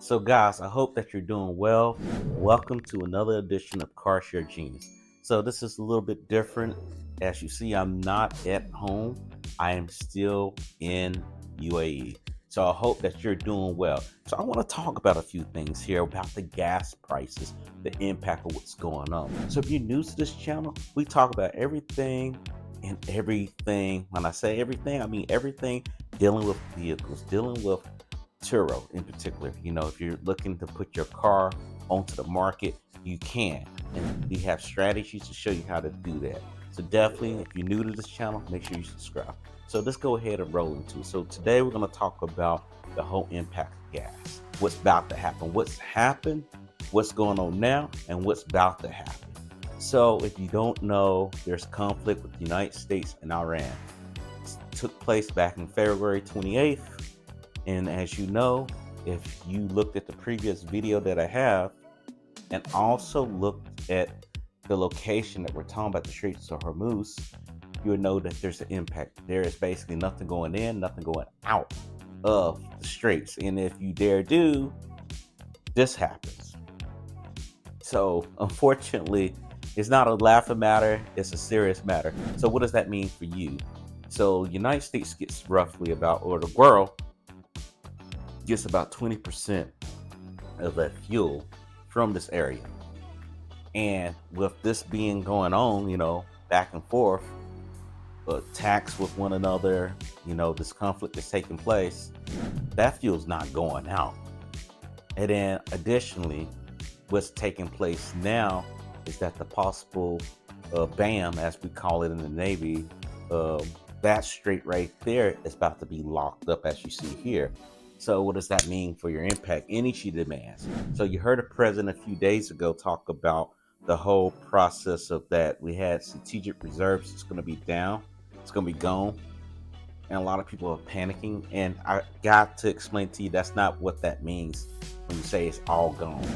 So, guys, I hope that you're doing well. Welcome to another edition of Car Share Genius. So, this is a little bit different. As you see, I'm not at home, I am still in UAE. So, I hope that you're doing well. So, I want to talk about a few things here about the gas prices, the impact of what's going on. So, if you're new to this channel, we talk about everything and everything. When I say everything, I mean everything dealing with vehicles, dealing with Turo in particular. If you're looking to put your car onto the market, you can. And we have strategies to show you how to do that. So definitely, if you're new to this channel, make sure you subscribe. So let's go ahead and roll into it. So today we're going to talk about the whole impact of gas. What's about to happen, what's happened, what's going on now, and what's about to happen. So if you don't know, there's conflict with the United States and Iran. It took place back in February 28th. And as you know, if you looked at the previous video that I have and also looked at the location that we're talking about, the Straits of Hormuz, you would know that there's an impact. There is basically nothing going in, nothing going out of the Straits. And if you dare do, this happens. So unfortunately, it's not a laughing matter, it's a serious matter. So what does that mean for you? So United States gets roughly about, or the world gets about 20% of that fuel from this area. And with this being going on, back and forth, attacks with one another, this conflict is taking place, that fuel's not going out. And then additionally, what's taking place now is that the possible BAM, as we call it in the Navy, that strait right there is about to be locked up, as you see here. So what does that mean for your impact energy demands? So you heard a president a few days ago talk about the whole process of that. We had strategic reserves. It's going to be down. It's going to be gone. And a lot of people are panicking. And I got to explain to you that's not what that means when you say it's all gone.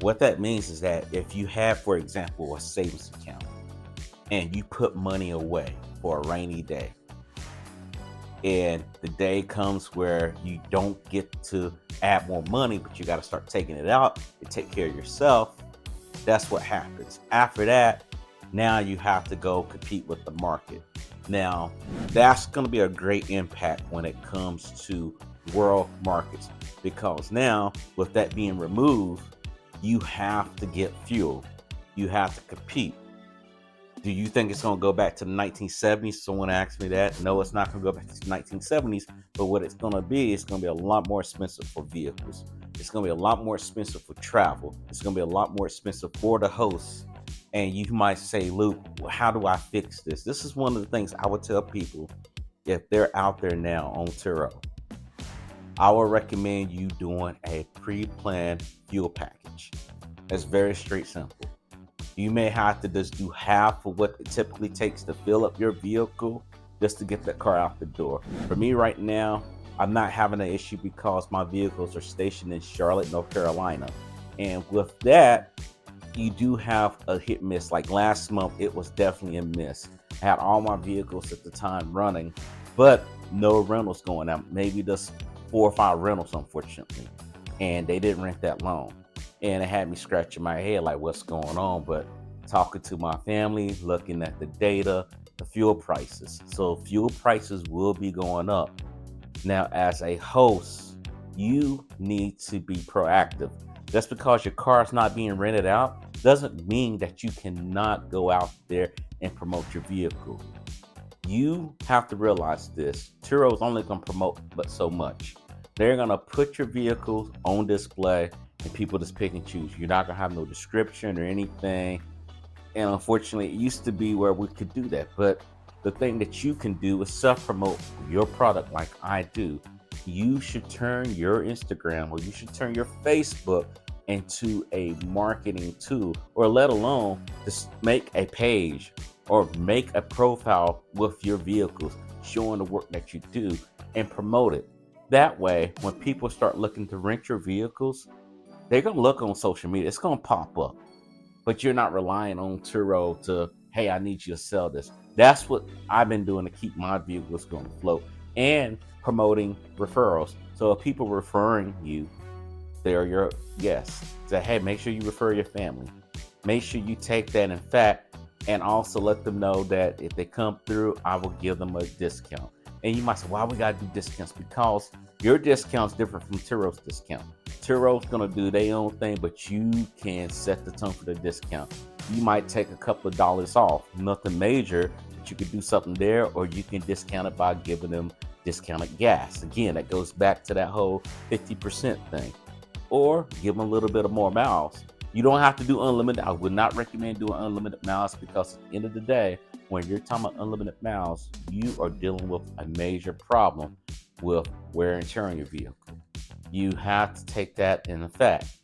What that means is that if you have, for example, a savings account and you put money away for a rainy day, and the day comes where you don't get to add more money, but you got to start taking it out to take care of yourself, that's what happens. After that, now you have to go compete with the market. Now, that's going to be a great impact when it comes to world markets, because now with that being removed, you have to get fuel. You have to compete. Do you think it's going to go back to the 1970s? Someone asked me that. No, it's not going to go back to the 1970s. But what it's going to be, it's going to be a lot more expensive for vehicles. It's going to be a lot more expensive for travel. It's going to be a lot more expensive for the hosts. And you might say, Luke, how do I fix this? This is one of the things I would tell people if they're out there now on Turo. I would recommend you doing a pre-planned fuel package. It's very straight simple. You may have to just do half of what it typically takes to fill up your vehicle just to get that car out the door. For me right now, I'm not having an issue because my vehicles are stationed in Charlotte, North Carolina. And with that, you do have a hit miss. Like last month, it was definitely a miss. I had all my vehicles at the time running, but no rentals going out. Maybe just 4 or 5 rentals, unfortunately. And they didn't rent that long. And it had me scratching my head like, what's going on? But talking to my family, looking at the data, the fuel prices. So fuel prices will be going up. Now, as a host, you need to be proactive. Just because your car is not being rented out doesn't mean that you cannot go out there and promote your vehicle. You have to realize this. Turo is only going to promote but so much. They're going to put your vehicles on display and people just pick and choose. You're not going to have no description or anything. And unfortunately, it used to be where we could do that. But the thing that you can do is self-promote your product like I do. You should turn your Instagram or you should turn your Facebook into a marketing tool, or let alone just make a page or make a profile with your vehicles showing the work that you do and promote it. That way, when people start looking to rent your vehicles, they're going to look on social media. It's going to pop up. But you're not relying on Turo to, hey, I need you to sell this. That's what I've been doing to keep my vehicles going to float, and promoting referrals. So if people referring you, they're your guests. Say, hey, make sure you refer your family. Make sure you take that in fact, and also let them know that if they come through, I will give them a discount. And you might say, why we gotta do discounts? Because your discount's different from Turo's discount. Turo's gonna do their own thing, but you can set the tone for the discount. You might take a couple of dollars off, nothing major, but you could do something there, or you can discount it by giving them discounted gas. Again, that goes back to that whole 50% thing. Or give them a little bit of more miles. You don't have to do unlimited. I would not recommend doing unlimited miles, because at the end of the day, when you're talking about unlimited miles, you are dealing with a major problem with wear and tear on your vehicle. You have to take that in effect.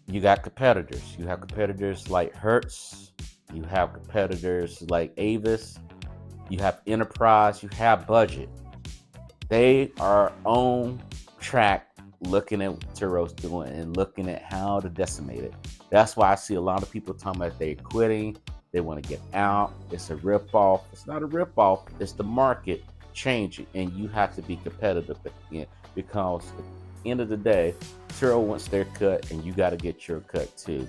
You got competitors. You have competitors like Hertz. You have competitors like Avis. You have Enterprise. You have Budget. They are on track looking at what Turo's doing and looking at how to decimate it. That's why I see a lot of people talking about they're quitting. They want to get out. It's a ripoff. It's not a ripoff. It's the market changing, and you have to be competitive at the end, because at the end of the day, Turo wants their cut, and you got to get your cut too.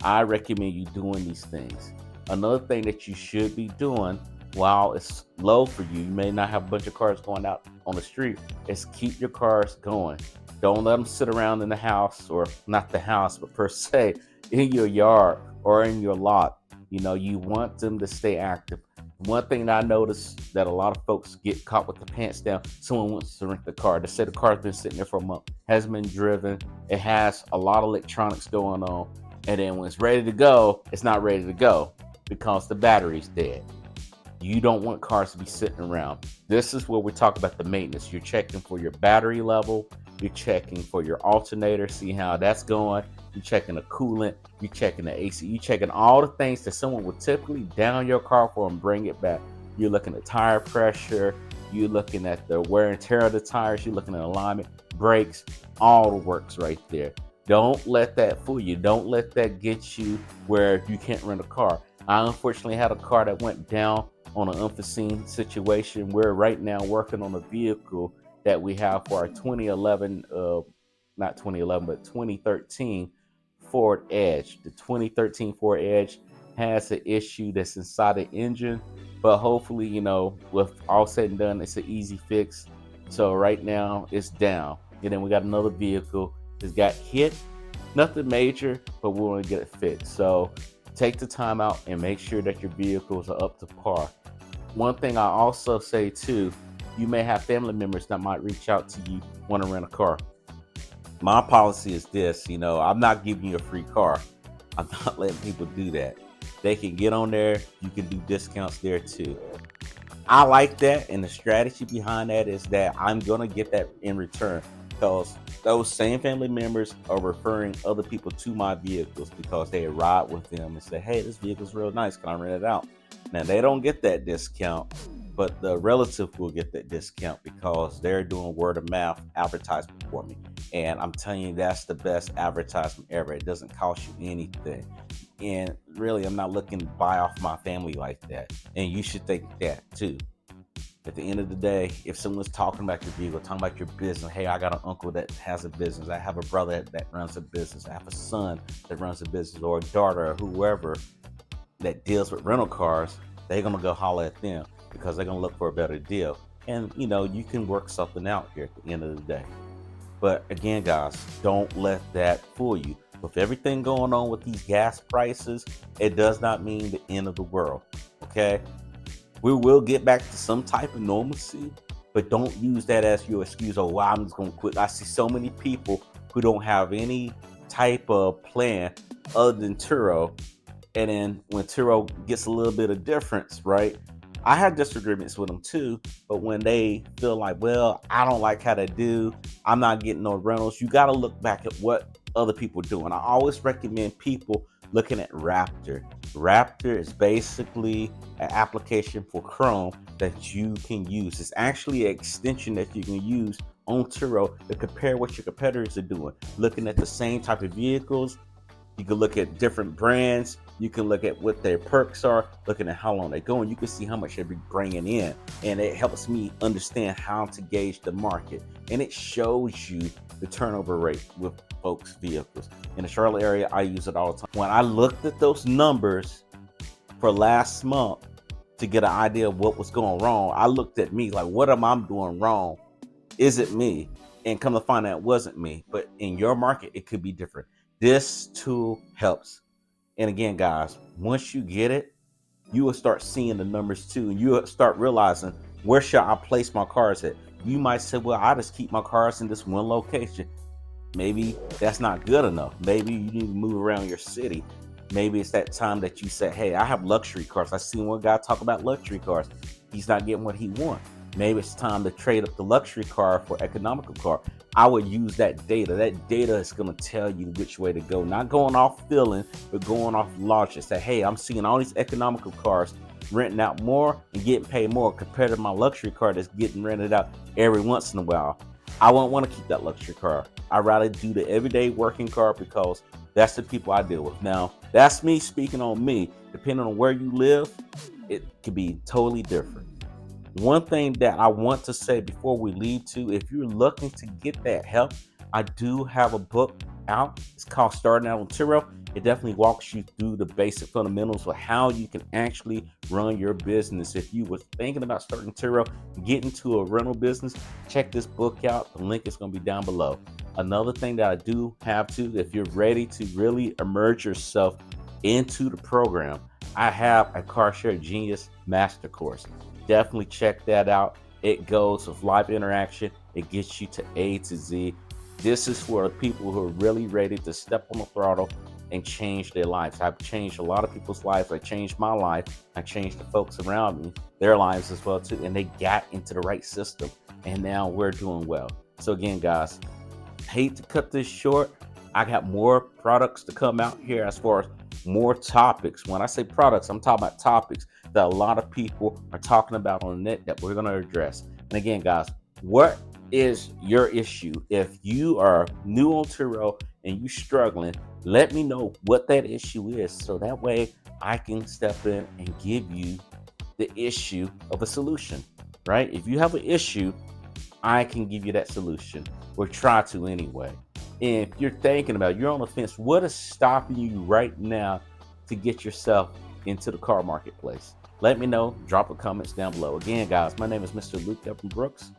I recommend you doing these things. Another thing that you should be doing while it's low for you, you may not have a bunch of cars going out on the street, is keep your cars going. Don't let them sit around in the house, or not the house, but per se, in your yard or in your lot. You want them to stay active. One thing that I noticed that a lot of folks get caught with the pants down, someone wants to rent the car. They say the car's been sitting there for a month, hasn't been driven, it has a lot of electronics going on, and then when it's ready to go, it's not ready to go because the battery's dead. You don't want cars to be sitting around. This is where we talk about the maintenance. You're checking for your battery level. You're checking for your alternator, see how that's going. You're checking the coolant. You're checking the AC. You're checking all the things that someone would typically down your car for and bring it back. You're looking at tire pressure. You're looking at the wear and tear of the tires. You're looking at alignment, brakes, all the works right there. Don't let that fool you. Don't let that get you where you can't rent a car. I unfortunately had a car that went down on an unforeseen situation. We're right now working on a vehicle that we have for our 2011, not 2011, but 2013 Ford Edge. The 2013 Ford Edge has an issue that's inside the engine, but hopefully, with all said and done, it's an easy fix. So right now it's down. And then we got another vehicle that's got hit, nothing major, but we want to get it fixed. So take the time out and make sure that your vehicles are up to par. One thing I also say too, you may have family members that might reach out to you, want to rent a car. My policy is this, I'm not giving you a free car. I'm not letting people do that. They can get on there. You can do discounts there too. I like that, and the strategy behind that is that I'm going to get that in return, because those same family members are referring other people to my vehicles because they ride with them and say, hey, this vehicle's real nice, can I rent it out? Now, they don't get that discount, but the relative will get that discount because they're doing word of mouth advertisement for me. And I'm telling you, that's the best advertisement ever. It doesn't cost you anything. And really, I'm not looking to buy off my family like that. And you should think that too. At the end of the day, if someone's talking about your vehicle, talking about your business, hey, I got an uncle that has a business. I have a brother that runs a business. I have a son that runs a business, or a daughter, or whoever that deals with rental cars, they're going to go holler at them because they're going to look for a better deal. And, you can work something out here at the end of the day. But again, guys, don't let that fool you. With everything going on with these gas prices, it does not mean the end of the world, okay? We will get back to some type of normalcy, but don't use that as your excuse. Oh, wow, I'm just going to quit. I see so many people who don't have any type of plan other than Turo. And then when Turo gets a little bit of difference, right? I have disagreements with them too, but when they feel like, well, I don't like how they do, I'm not getting no rentals, you got to look back at what other people do. And I always recommend people looking at Raptor. Raptor is basically an application for Chrome that you can use. It's actually an extension that you can use on Turo to compare what your competitors are doing. Looking at the same type of vehicles, You can look at different brands. You can look at what their perks are, looking at how long they're going. You can see how much they're bringing in. And it helps me understand how to gauge the market. And it shows you the turnover rate with folks' vehicles. In the Charlotte area, I use it all the time. When I looked at those numbers for last month to get an idea of what was going wrong, I looked at me like, what am I doing wrong? Is it me? And come to find out it wasn't me. But in your market, it could be different. This tool helps. And again, guys, once you get it, you will start seeing the numbers too. And you will start realizing, where should I place my cars at? You might say, well, I just keep my cars in this one location. Maybe that's not good enough. Maybe you need to move around your city. Maybe it's that time that you say, hey, I have luxury cars. I seen one guy talk about luxury cars. He's not getting what he wants. Maybe it's time to trade up the luxury car for economical car. I would use that data. That data is going to tell you which way to go. Not going off feeling, but going off logic. Say, hey, I'm seeing all these economical cars renting out more and getting paid more compared to my luxury car that's getting rented out every once in a while. I won't want to keep that luxury car. I'd rather do the everyday working car because that's the people I deal with. Now, that's me speaking on me. Depending on where you live, it could be totally different. One thing that I want to say before we leave too, if you're looking to get that help, I do have a book out. It's called Starting Out on Turo. It definitely walks you through the basic fundamentals of how you can actually run your business. If you were thinking about starting Turo, get into a rental business, check this book out. The link is going to be down below. Another thing that I do have too, if you're ready to really immerse yourself into the program, I have a Car Share Genius Master Course. Definitely check that out. It goes with live interaction. It gets you to A to Z. This is for the people who are really ready to step on the throttle and change their lives. I've changed a lot of people's lives. I changed my life. I changed the folks around me, their lives as well too. And they got into the right system. And now we're doing well. So again, guys, hate to cut this short. I got more products to come out here as far as more topics. When I say products, I'm talking about topics that a lot of people are talking about on the net that we're going to address. And again, guys, what is your issue? If you are new on Turo and you're struggling, let me know what that issue is, so that way I can step in and give you the issue of a solution, right? If you have an issue, I can give you that solution, or try to anyway. And if you're thinking about it, you're on the fence, what is stopping you right now to get yourself into the car marketplace? Let me know. Drop the comments down below. Again, guys, my name is Mr. Luke Evan Brooks.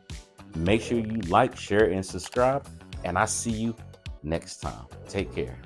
Make sure you like, share, and subscribe. And I see you next time. Take care.